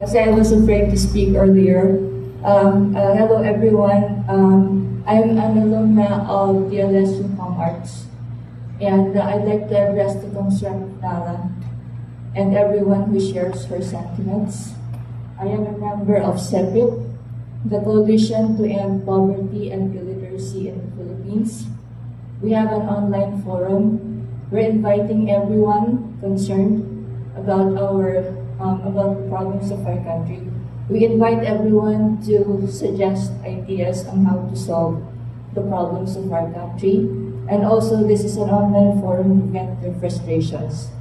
Kasi I was afraid to speak earlier. Hello everyone. I'm an alumna of the LSU Arts. And I'd like to address the concern of Nala and everyone who shares her sentiments. I am a member of CEPIP, the Coalition to End Poverty and Illiteracy in the Philippines. We have an online forum. We're inviting everyone concerned about about the problems of our country. We invite everyone to suggest ideas on how to solve the problems of our country. And also, this is an online forum to vent their frustrations.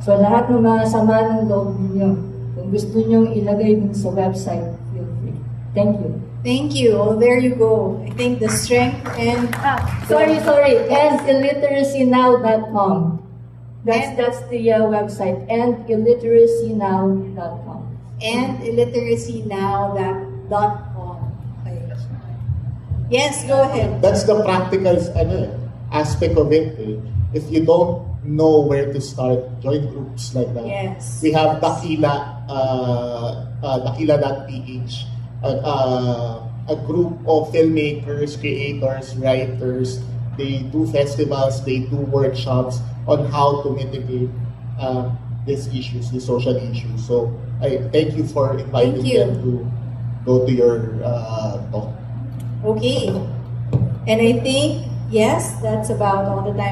So lahat ng mga sama ng loob ninyo, kung gusto nyong ilagay dun sa website, feel free. Thank you. Thank you. Oh, there you go. I think the strength and... Sorry. And illiteracynow.com. That's the website. And illiteracynow.com. And illiteracynow.com. Okay. Yes, go ahead. That's the practical aspect of it. If you don't know where to start, join groups like that. Yes. We have Dakila.ph, a group of filmmakers, creators, writers. They do festivals, they do workshops on how to mitigate these issues, these social issues. So I thank you for inviting them to go to your talk. Okay. And I think, yes, that's about all the time